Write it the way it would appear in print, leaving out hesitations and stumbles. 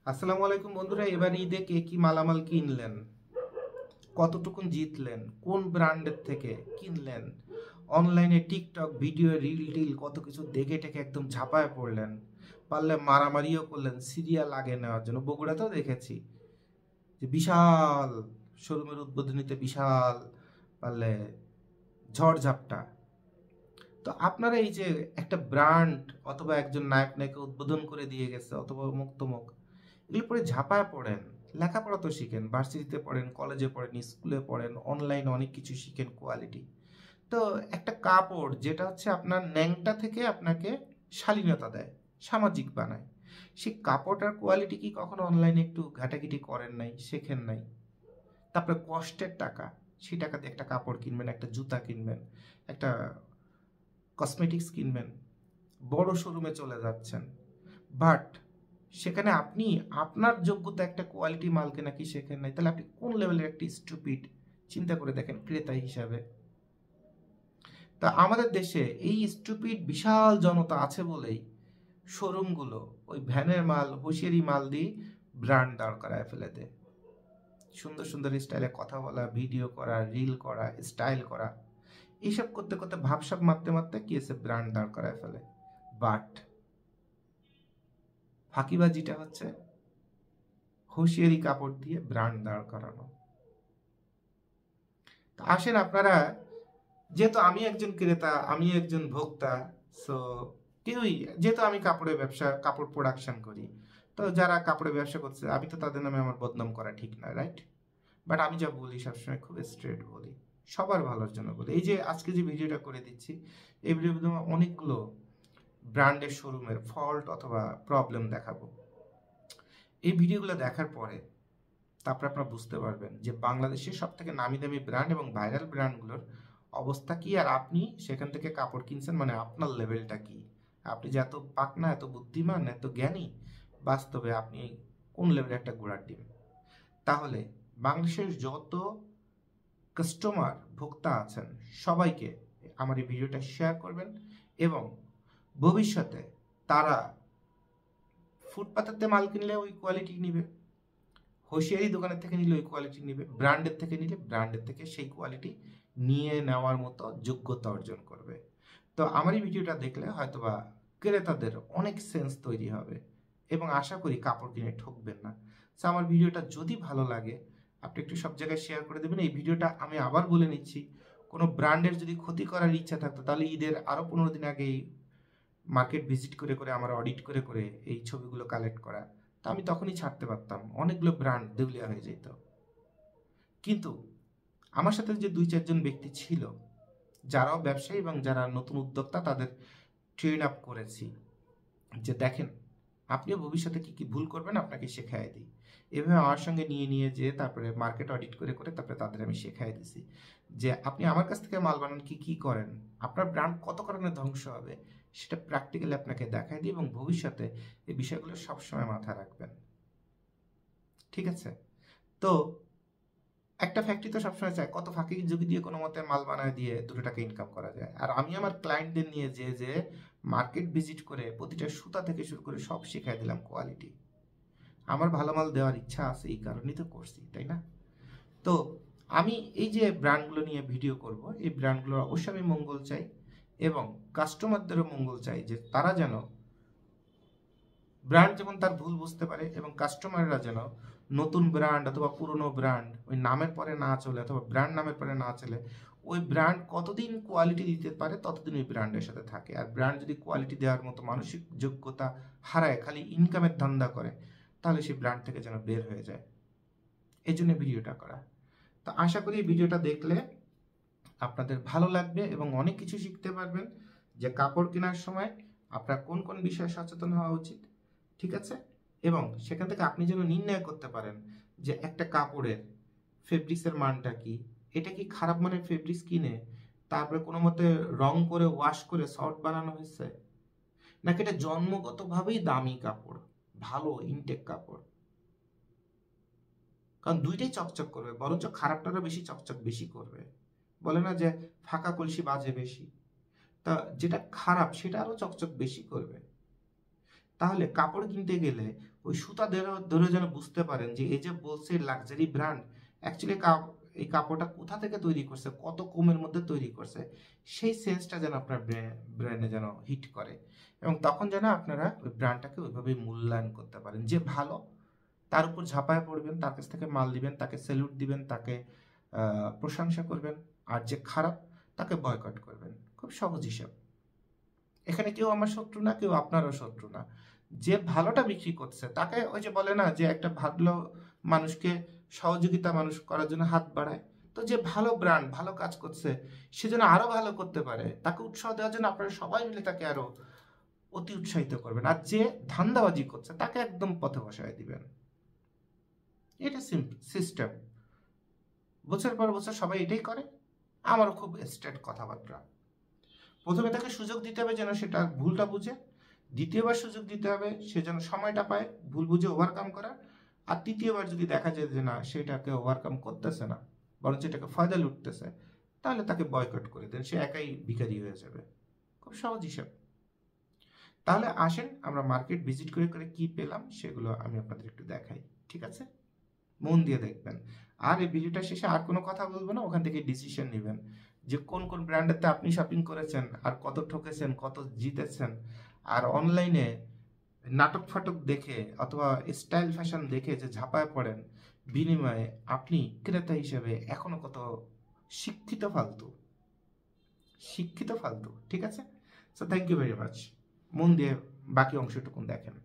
আসসালামু আলাইকুম বন্ধুরা। এবার ঈদে কে কি মালামাল কিনলেন, কতটুকুন জিতলেন, কোন ব্র্যান্ডের থেকে কিনলেন, অনলাইনে টিকটক ভিডিও রিল টিল কত কিছু দেখে টেকে একদম ঝাঁপায় পড়লেন, পারলে মারামারিও করলেন সিরিয়াল আগে নেওয়ার জন্য। বগুড়াতেও দেখেছি যে বিশাল শোরুমের উদ্বোধনীতে বিশাল পারলে ঝড়ঝাপটা। তো আপনারা এই যে একটা ব্র্যান্ড অথবা একজন নায়ক নায়িকা উদ্বোধন করে দিয়ে গেছে অথবা অমুক তমুক, এগুলো পরে ঝাঁপায় পড়েন। লেখাপড়া তো শিখেন, ভার্সিটিতে পড়েন, কলেজে পড়েন, স্কুলে পড়েন, অনলাইনে অনেক কিছু শিখেন কোয়ালিটি। তো একটা কাপড় যেটা হচ্ছে আপনার ন্যাংটা থেকে আপনাকে শালীনতা দেয়, সামাজিক বানায়, সেই কাপড়টার কোয়ালিটি কি কখনো অনলাইনে একটু ঘাটাঘাটি করেন নাই, শেখেন নাই? তারপরে কষ্টের টাকা, সেই টাকা দিয়ে একটা কাপড় কিনবেন, একটা জুতা কিনবেন, একটা কসমেটিক্স কিনবেন, বড় শোরুমে চলে যাচ্ছেন, বাট সেখানে আপনি আপনার যোগ্যতা একটা কোয়ালিটি মালকে নাকি শেখেন নাই, তাহলে আপনি কোন লেভেলের একটি স্টুপিড চিন্তা করে দেখেন ক্রেতা হিসাবে। তা আমাদের দেশে এই স্টুপিড বিশাল জনতা আছে বলেই শোরুমগুলো ওই ভ্যানের মাল হুঁশিয়ারি মাল দিয়ে ব্র্যান্ড দাঁড় করায় ফেলে দেয়। সুন্দর সুন্দর স্টাইলে কথা বলা, ভিডিও করা, রিল করা, স্টাইল করা, এইসব করতে করতে ভাবসাব মারতে মারতে কি এসে ব্র্যান্ড দাঁড় করায় ফেলে। বাট ফাঁকিবাজিটা হচ্ছে হুঁশিয়ারি কাপড় দিয়ে ব্র্যান্ড দাঁড় করানো। তো আসেন আপনারা, যেহেতু আমি একজন ক্রেতা, আমি একজন ভোক্তা, সো কেউই, যেহেতু আমি কাপড়ের ব্যবসা, কাপড় প্রোডাকশন করি, তো যারা কাপড়ের ব্যবসা করছে আমি তো তাদের নামে আমার বদনাম করা ঠিক না, রাইট? বাট আমি যা বলি সবসময় খুব স্ট্রেট বলি, সবার ভালোর জন্য বলি। এই যে আজকে যে ভিডিওটা করে দিচ্ছি, এই ভিডিওর মধ্যে অনেকগুলো ব্র্যান্ডের শোরুমের ফল্ট অথবা প্রবলেম দেখাবো। এই ভিডিওগুলো দেখার পরে তারপর আপনারা বুঝতে পারবেন যে বাংলাদেশের সব থেকে নামি দামি ব্র্যান্ড এবং ভাইরাল ব্র্যান্ডগুলোর অবস্থা কি, আর আপনি সেখান থেকে কাপড় কিনছেন মানে আপনার লেভেলটা কি। আপনি যে এত পাকনা, এত বুদ্ধিমান, এত জ্ঞানী, বাস্তবে আপনি কোন লেভেলের একটা ঘোড়ার ডিম। তাহলে বাংলাদেশের যত কাস্টমার ভোক্তা আছেন সবাইকে আমার এই ভিডিওটা শেয়ার করবেন, এবং ভবিষ্যতে তারা ফুটপাতের মাল কিনলে ওই কোয়ালিটি নিবে, হোশিয়ারি দোকানের থেকে নিলে ওই কোয়ালিটি নিবে, ব্র্যান্ডের থেকে নিলে ব্র্যান্ডের থেকে সেই কোয়ালিটি নিয়ে নেওয়ার মতো যোগ্যতা অর্জন করবে। তো আমার এই ভিডিওটা দেখলে হয়তোবা ক্রেতাদের অনেক সেন্স তৈরি হবে, এবং আশা করি কাপড় কিনে ঠকবেন না। তো আমার ভিডিওটা যদি ভালো লাগে আপনি একটু সব জায়গায় শেয়ার করে দেবেন। এই ভিডিওটা আমি আবার বলে নিচ্ছি, কোনো ব্র্যান্ডের যদি ক্ষতি করার ইচ্ছা থাকতো তাহলে ঈদের আরও 15 দিন আগেই মার্কেট ভিজিট করে করে আমার অডিট করে করে এই ছবিগুলো কালেক্ট করা, তা আমি তখনই ছাড়তে পারতাম, অনেকগুলো ব্র্যান্ড দেউলিয়া হয়ে যেত। কিন্তু আমার সাথে যে 2-4 জন ব্যক্তি ছিল যারাও ব্যবসায়ী এবং যারা নতুন উদ্যোক্তা, তাদের ট্রেন আপ করেছি যে দেখেন আপনিও ভবিষ্যতে কি কি ভুল করবেন আপনাকে শেখাই দিই। এভাবে আমার সঙ্গে নিয়ে নিয়ে যেয়ে তারপরে মার্কেট অডিট করে করে তারপরে তাদের আমি শেখাই দিছি যে আপনি আমার কাছ থেকে মাল বানান, কি কি করেন, আপনার ব্র্যান্ড কত কারণে ধ্বংস হবে সেটা প্র্যাকটিক্যালি আপনাকে দেখাই দিই, এবং ভবিষ্যতে এই বিষয়গুলো সবসময় মাথায় রাখবেন। ঠিক আছে? তো একটা ফ্যাক্টরি তো সবসময় চায় কত ফাঁকি ঝুঁকি দিয়ে কোনো মতে মাল বানায় দিয়ে 2 টাকা ইনকাম করা যায়। আর আমি আমার ক্লায়েন্টদের নিয়ে যে মার্কেট ভিজিট করে প্রতিটা সুতা থেকে শুরু করে সব শিখাই দিলাম কোয়ালিটি। আমার ভালো মাল দেওয়ার ইচ্ছা আছে, এই কারণেই তো করছি, তাই না? তো আমি এই যে ব্র্যান্ডগুলো নিয়ে ভিডিও করব, এই ব্র্যান্ডগুলোর অবশ্যই আমি মঙ্গল চাই, এবং কাস্টমারদেরও মঙ্গল চাই, যে তারা যেন ব্র্যান্ড যেমন তার ভুল বুঝতে পারে, এবং কাস্টমাররা যেন নতুন ব্র্যান্ড অথবা পুরনো ব্র্যান্ড ওই নামের পরে না চলে অথবা ব্র্যান্ড নামের পরে না চলে, ওই ব্র্যান্ড কতদিন কোয়ালিটি দিতে পারে ততদিন ওই ব্র্যান্ডের সাথে থাকে। আর ব্র্যান্ড যদি কোয়ালিটি দেওয়ার মতো মানসিক যোগ্যতা হারায়, খালি ইনকামের ধান্দা করে, তাহলে সেই ব্র্যান্ড থেকে যেন বের হয়ে যায়। এই জন্য ভিডিওটা করা। তো আশা করি ভিডিওটা দেখলে আপনাদের ভালো লাগবে এবং অনেক কিছু শিখতে পারবেন, যে কাপড় কেনার সময় আপনার কোন কোন বিষয়ে সচেতন হওয়া উচিত। ঠিক আছে? এবং সেখান থেকে আপনি যেন নির্ণয় করতে পারেন যে একটা কাপড়ের ফেব্রিক্সের মানটা কি, এটা কি খারাপ মানের ফেব্রিক্স কিনে তারপরে কোনো মতে রং করে ওয়াশ করে সফট বানানো হয়েছে, নাকি এটা জন্মগতভাবেই দামি কাপড়, ভালো ইনটেক কাপড়। কারণ দুইটাই চকচক করবে, বরঞ্চ খারাপটারও বেশি চকচক বেশি করবে। বলে না যে ফাঁকা কলসি বাজে বেশি, তা যেটা খারাপ সেটা আরো চকচক বেশি করবে। তাহলে কাপড় কিনতে গেলে ওই সুতা ধরে যেন বুঝতে পারেন যে এই যে বলছে লাক্সারি ব্র্যান্ড, অ্যাকচুয়ালি এই কাপড়টা কোথা থেকে তৈরি করছে, কত কমের মধ্যে তৈরি করছে, সেই সেন্সটা যেন আপনার ব্র্যান্ডে যেন হিট করে, এবং তখন যেন আপনারা ওই ব্র্যান্ডটাকে ওইভাবেই মূল্যায়ন করতে পারেন। যে ভালো তার উপর ঝাঁপায় পড়বেন, তার কাছ থেকে মাল দিবেন, তাকে স্যালুট দিবেন, তাকে প্রশংসা করবেন, আর যে খারাপ তাকে বয়কট করবেন। খুব সহজ হিসাব। এখানে কেউ আমার শত্রু না, কেউ আপনারও শত্রু না। যে ভালোটা বিক্রি করছে তাকে, ওই যে বলে না যে একটা ভালো মানুষকে সহযোগিতা মানুষ করার জন্য হাত বাড়ায়, তো যে ভালো ব্র্যান্ড ভালো কাজ করছে সে যেন আরো ভালো করতে পারে, তাকে উৎসাহ দেওয়ার জন্য আপনারা সবাই মিলে তাকে আরো অতি উৎসাহিত করবেন। আর যে ধান্দাবাজি করছে তাকে একদম পথে বসায় দিবেন। এটা সিস্টেম। বছর পর বছর সবাই এটাই করে। আমারও খুব স্ট্রেট কথাবার্তা। প্রথমে তাকে সুযোগ দিতে হবে যেন সেটা ভুলটা বুঝে, দ্বিতীয়বার সুযোগ দিতে হবে সে যেন সময়টা পায় ভুল বুঝে ওভারকাম করার, আর তৃতীয়বার যদি দেখা যায় যে না সেটাকে ওভারকাম করতেছে না, বরঞ্চ এটাকে ফায়দা লুটতেছে, তাহলে তাকে বয়কট করে দেন, সে একাই ভিখারি হয়ে যাবে। খুব সহজ হিসাব। তাহলে আসেন আমরা মার্কেট ভিজিট করে করে কি পেলাম সেগুলো আমি আপনাদের একটু দেখাই, ঠিক আছে? মন দিয়ে দেখবেন। আর এই ভিডিওটা শেষে আর কোনো কথা বলবো না, ওখান থেকে ডিসিশন নেবেন যে কোন কোন ব্র্যান্ডেতে আপনি শপিং করেছেন, আর কত ঠকেছেন, কত জিতেছেন। আর অনলাইনে নাটক ফাটক দেখে অথবা স্টাইল ফ্যাশন দেখে যে ঝাঁপায় পড়েন, বিনিময়ে আপনি ক্রেতা হিসেবে এখনো কত শিক্ষিত ফালতু, ঠিক আছে? So thank you very much. মন দিয়ে বাকি অংশটুকুন দেখেন।